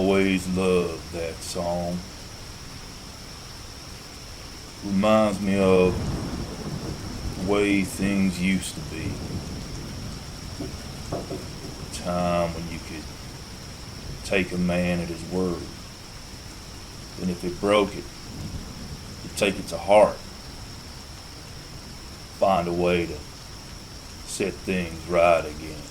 always loved that song. Reminds me of the way things used to be. A time when you could take a man at his word. And if it broke it, you'd take it to heart. Find a way to set things right again.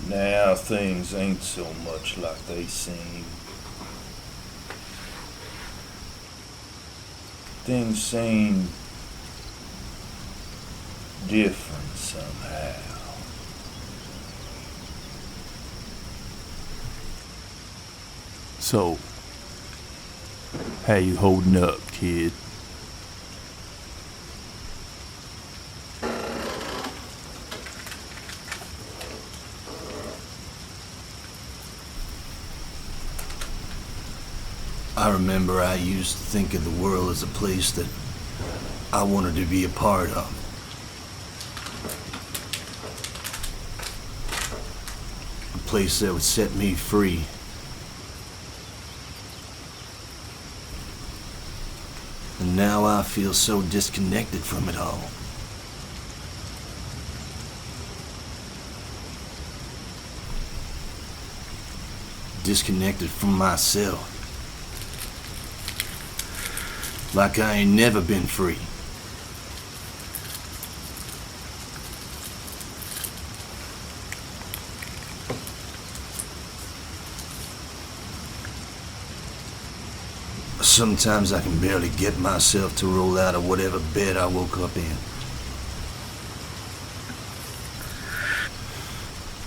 Now things ain't so much like they seem. Things seem different somehow. So, how you holding up, kid? I remember I used to think of the world as a place that I wanted to be a part of. A place that would set me free. And now I feel so disconnected from it all. Disconnected from myself. Like I ain't never been free. Sometimes I can barely get myself to roll out of whatever bed I woke up in.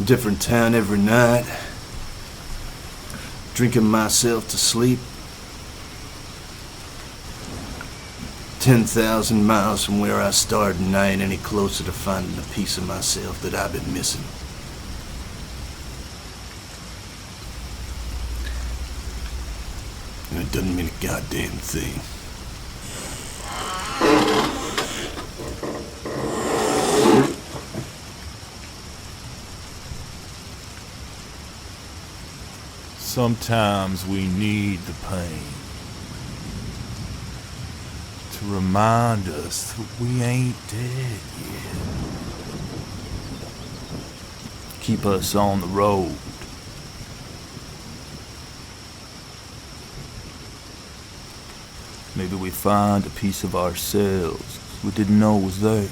Different town every night. Drinking myself to sleep. 10,000 miles from where I started, and I ain't any closer to finding a piece of myself that I've been missing. And it doesn't mean a goddamn thing. Sometimes we need the pain to remind us that we ain't dead yet. Keep us on the road. Maybe we find a piece of ourselves we didn't know was there.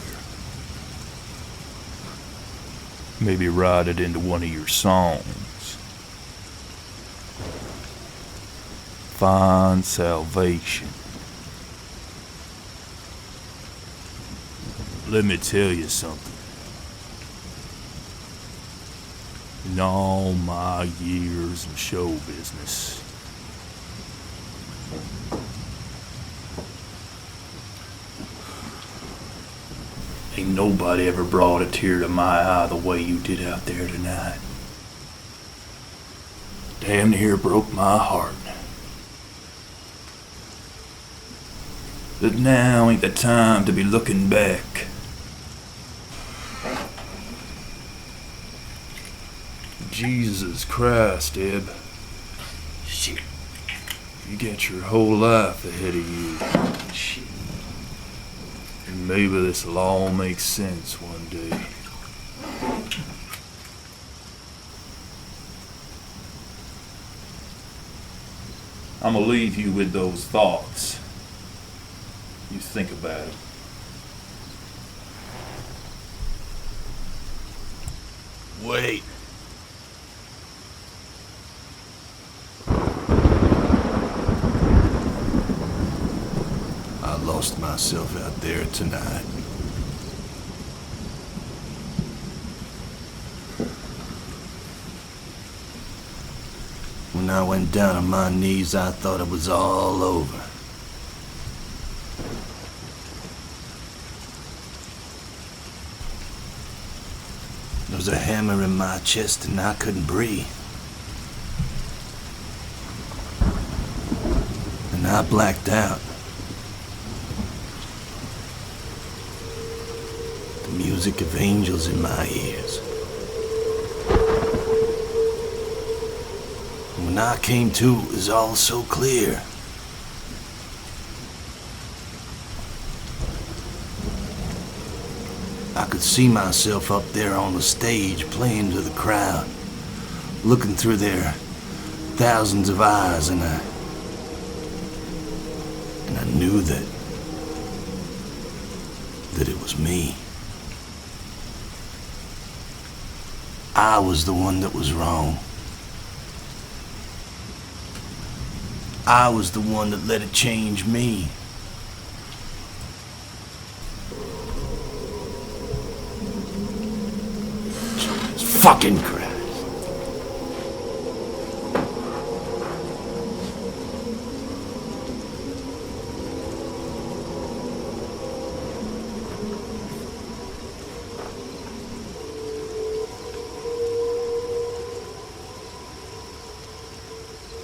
Maybe write it into one of your songs. Find salvation. Let me tell you something. In all my years of show business, ain't nobody ever brought a tear to my eye the way you did out there tonight. Damn near broke my heart. But now ain't the time to be looking back. Jesus Christ, Eb. Shit. You got your whole life ahead of you. Shit. And maybe this'll all make sense one day. I'm gonna leave you with those thoughts. You think about it. Wait. I lost myself out there tonight. When I went down on my knees, I thought it was all over. There was a hammer in my chest and I couldn't breathe. I blacked out. The music of angels in my ears. When I came to, it was all so clear. I could see myself up there on the stage playing to the crowd, looking through their thousands of eyes, and I knew that it was me. I was the one that was wrong. I was the one that let it change me. Jesus fucking Christ.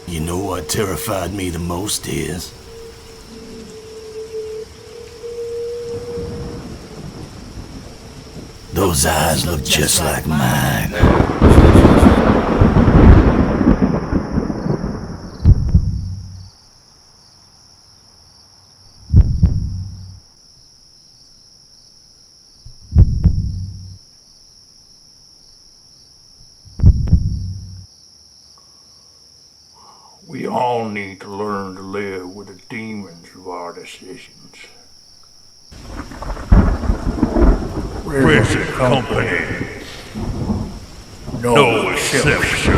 You know what terrified me the most is? Those eyes look just like mine. We all need to learn to live with the demons of our decisions. Present company. No exception.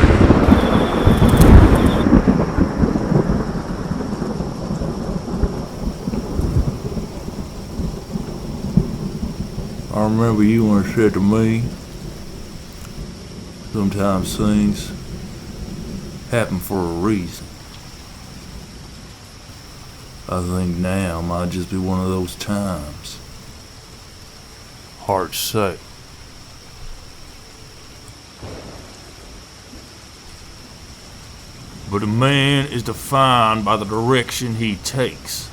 I remember you once said to me, sometimes things happen for a reason. I think now might just be one of those times. Hard to say. But a man is defined by the direction he takes,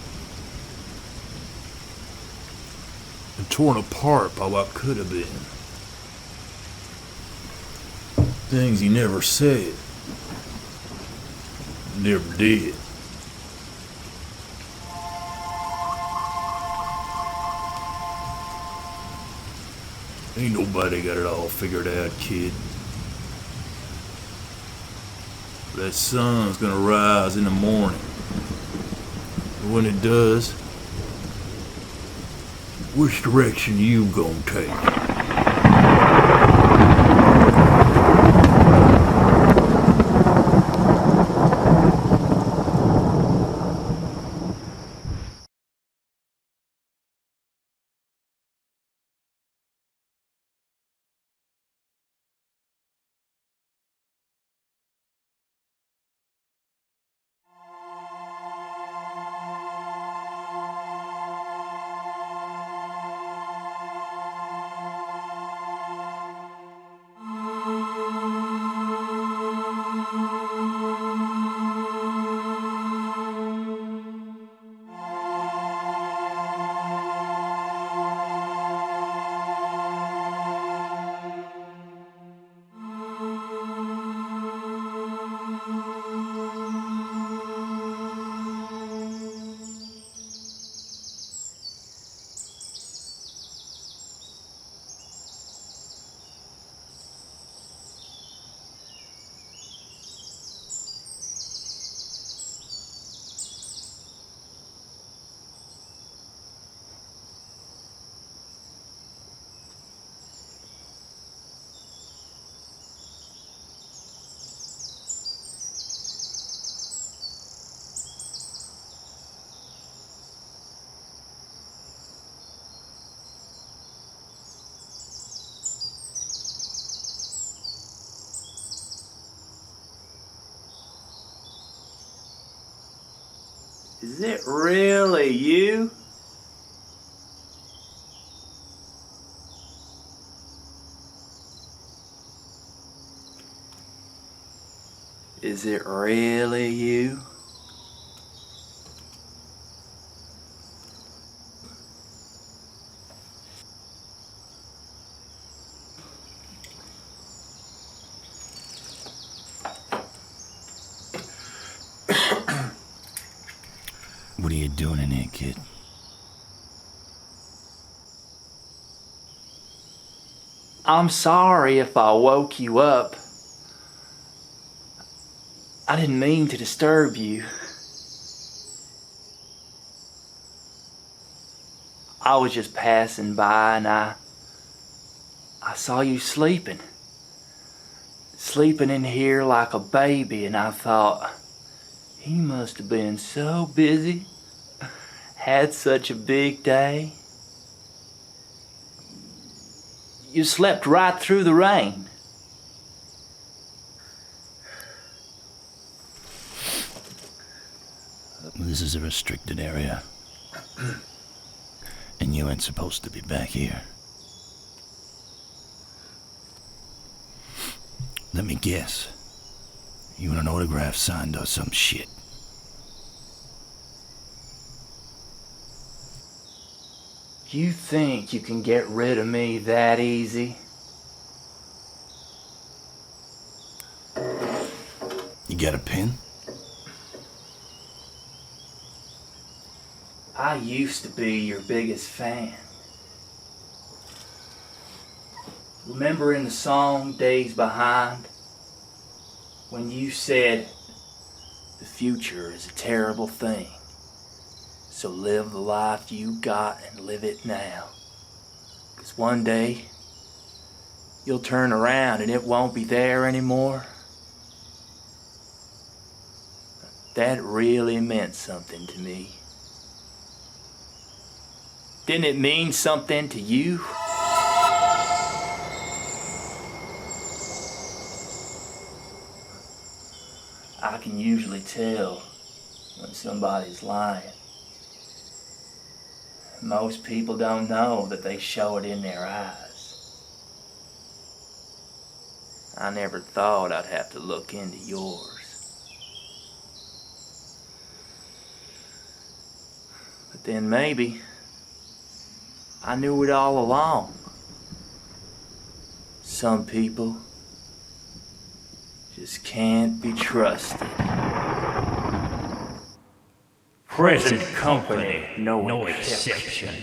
and torn apart by what could have been. Things he never said, never did. Ain't nobody got it all figured out, kid. That sun's gonna rise in the morning. And when it does, which direction you gonna take? Is it really you? Is it really you? What are you doing in here, kid? I'm sorry if I woke you up. I didn't mean to disturb you. I was just passing by and I saw you sleeping. Sleeping in here like a baby, and I thought, he must have been so busy, had such a big day. You slept right through the rain. This is a restricted area. And you ain't supposed to be back here. Let me guess. You want an autograph signed or some shit? You think you can get rid of me that easy? You got a pen? I used to be your biggest fan. Remember in the song Days Behind, when you said, the future is a terrible thing, so live the life you got and live it now. 'Cause one day, you'll turn around and it won't be there anymore. That really meant something to me. Didn't it mean something to you? I can usually tell when somebody's lying. Most people don't know that they show it in their eyes. I never thought I'd have to look into yours. But then maybe I knew it all along. Some people just can't be trusted. Present company, no exception.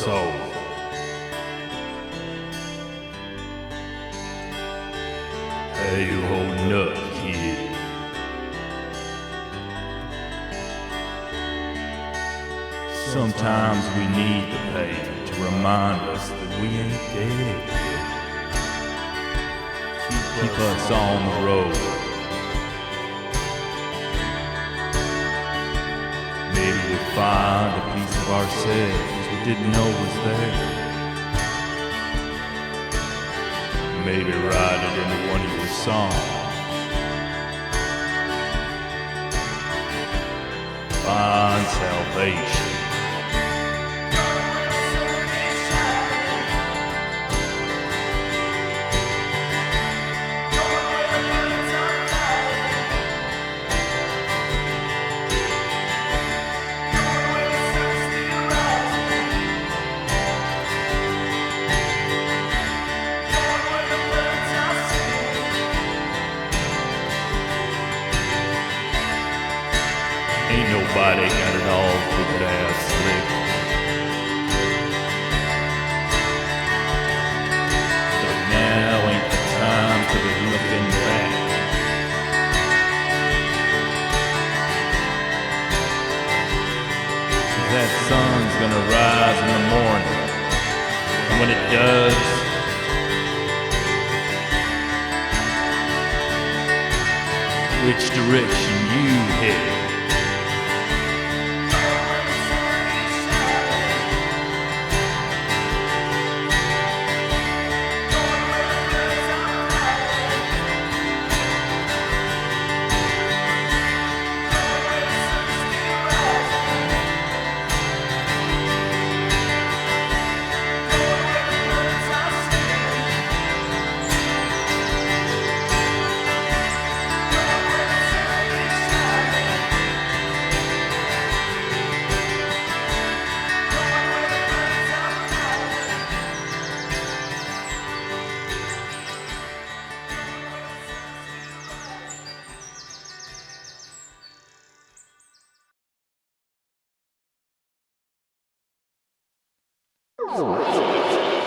soul. Hey, you holding up, kid? Sometimes we need the pain to remind us that we ain't dead. Keep us on the road. Maybe we'll find a piece of ourselves we didn't know was there. Maybe write it into one of your songs. Find salvation. Ain't nobody got it all figured out slick. But now ain't the time to be looking back. That sun's gonna rise in the morning, and when it does, which direction you head? Oh.